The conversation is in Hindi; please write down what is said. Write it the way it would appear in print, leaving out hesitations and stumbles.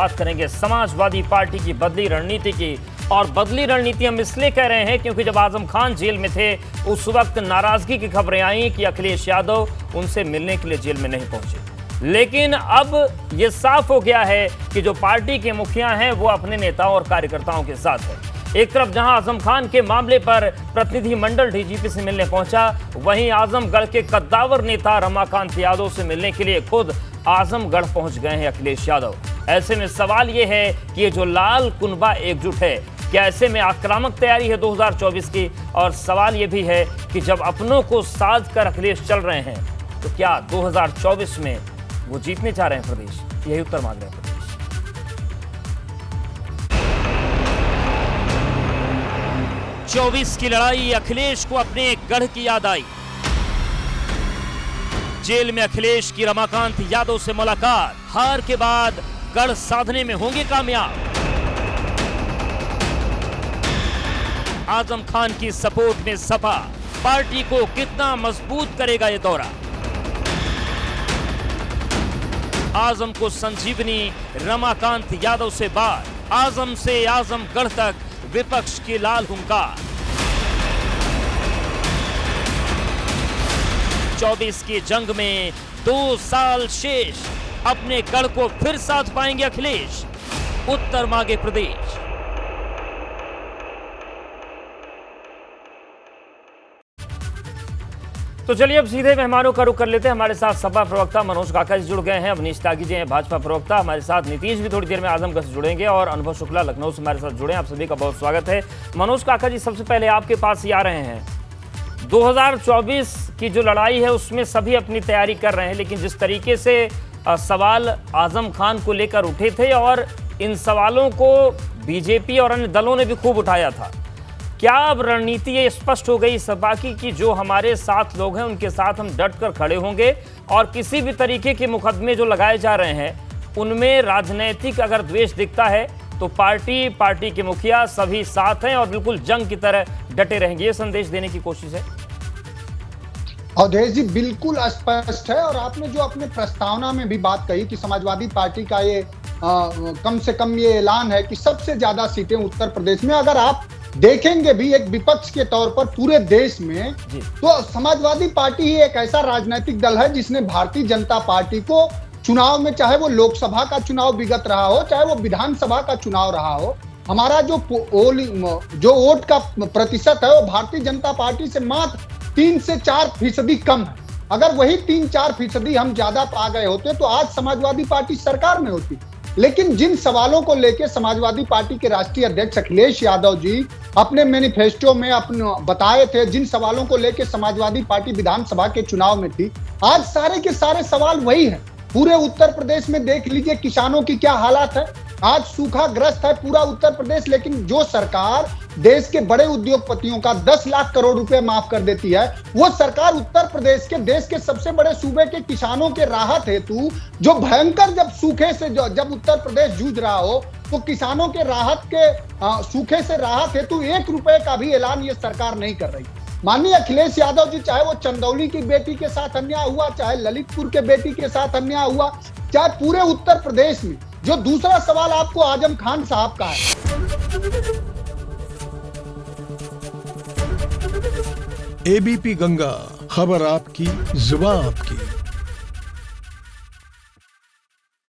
बात करेंगे समाजवादी पार्टी की बदली रणनीति की। और बदली रणनीति हम इसलिए कह रहे हैं क्योंकि जब आजम खान जेल में थे उस वक्त नाराजगी की खबरें आई कि अखिलेश यादव उनसे मिलने के लिए जेल में नहीं पहुंचे। लेकिन अब यह साफ हो गया है कि जो पार्टी के मुखिया हैं वो अपने नेताओं और कार्यकर्ताओं के साथ है। एक तरफ जहां आजम खान के मामले पर प्रतिनिधिमंडल डीजीपी से मिलने पहुंचा, वहीं आजमगढ़ के कद्दावर नेता रमाकांत यादव से मिलने के लिए खुद आजमगढ़ पहुंच गए हैं अखिलेश यादव। ऐसे में सवाल यह है कि ये जो लाल कुनबा एकजुट है, क्या ऐसे में आक्रामक तैयारी है 2024 की? और सवाल यह भी है कि जब अपनों को साध कर अखिलेश चल रहे हैं तो क्या 2024 में वो जीतने जा रहे हैं प्रदेश? यही उत्तर मांग रहे हैं प्रदेश। 24 की लड़ाई, अखिलेश को अपने गढ़ की याद आई। जेल में अखिलेश की रमाकांत यादव से मुलाकात। हार के बाद गढ़ साधने में होंगे कामयाब। आजम खान की सपोर्ट में सपा पार्टी को कितना मजबूत करेगा ये दौरा? आजम को संजीवनी, रमाकांत यादव से बात, आजम से आजमगढ़ तक विपक्ष की लाल हुंकार। 24 की जंग में 2 साल शेष, अपने गढ़ को फिर साथ पाएंगे अखिलेश? उत्तर मांगे प्रदेश। तो चलिए अब सीधे मेहमानों का रुख कर लेते हैं। हमारे साथ सपा प्रवक्ता मनोज काका जी जुड़ गए हैं, अवनीश त्यागी जी हैं भाजपा प्रवक्ता, हमारे साथ नीतीश भी थोड़ी देर में आजमगढ़ से जुड़ेंगे और अनुभव शुक्ला लखनऊ से हमारे साथ जुड़े हैं। आप सभी का बहुत स्वागत है। मनोज काका जी, सबसे पहले आपके पास ही आ रहे हैं। 2024 की जो लड़ाई है उसमें सभी अपनी तैयारी कर रहे हैं, लेकिन जिस तरीके से सवाल आजम खान को लेकर उठे थे और इन सवालों को बीजेपी और अन्य दलों ने भी खूब उठाया था, क्या अब रणनीति ये स्पष्ट हो गई सपा की जो हमारे साथ लोग हैं उनके साथ हम डट कर खड़े होंगे और किसी भी तरीके के मुकदमे जो लगाए जा रहे हैं उनमें राजनीतिक अगर द्वेष दिखता है तो पार्टी के मुखिया सभी साथ हैं और बिल्कुल जंग की तरह डटे रहेंगे, ये संदेश देने की कोशिश है? अवधेश जी, बिल्कुल स्पष्ट है। और आपने जो अपने प्रस्तावना में भी बात कही कि समाजवादी पार्टी का ये कम से कम ये ऐलान है कि सबसे ज्यादा सीटें उत्तर प्रदेश में, अगर आप देखेंगे भी एक विपक्ष के तौर पर पूरे देश में, तो समाजवादी पार्टी ही एक ऐसा राजनीतिक दल है जिसने भारतीय जनता पार्टी को चुनाव में, चाहे वो लोकसभा का चुनाव विगत रहा हो, चाहे वो विधानसभा का चुनाव रहा हो, हमारा जो वोट का प्रतिशत है वो भारतीय जनता पार्टी से मात्र 3 से 4% कम है। अगर वही 3-4% हम ज्यादा पा गए होते तो आज समाजवादी पार्टी सरकार में होती। लेकिन जिन सवालों को लेकर समाजवादी पार्टी के राष्ट्रीय अध्यक्ष अखिलेश यादव जी अपने मैनिफेस्टो में अपने बताए थे, जिन सवालों को लेकर समाजवादी पार्टी विधानसभा के चुनाव में थी, आज सारे के सारे सवाल वही है। पूरे उत्तर प्रदेश में देख लीजिए किसानों की क्या हालात है, आज सूखाग्रस्त है पूरा उत्तर प्रदेश, लेकिन जो सरकार देश के बड़े उद्योगपतियों का 10 लाख करोड़ रुपए माफ कर देती है, वो सरकार उत्तर प्रदेश के, देश के सबसे बड़े सूबे के किसानों के राहत हेतु, जो भयंकर जब सूखे से जब उत्तर प्रदेश जूझ रहा हो, तो किसानों के राहत के सूखे से राहत हेतु 1 रुपए का भी ऐलान ये सरकार नहीं कर रही। माननीय अखिलेश यादव जी, चाहे वो चंदौली की बेटी के साथ अन्याय हुआ, चाहे ललितपुर के बेटी के साथ अन्याय हुआ, चाहे पूरे उत्तर प्रदेश में। जो दूसरा सवाल आपको आजम खान साहब का है, एबीपी गंगा, खबर आपकी, जुबान आपकी।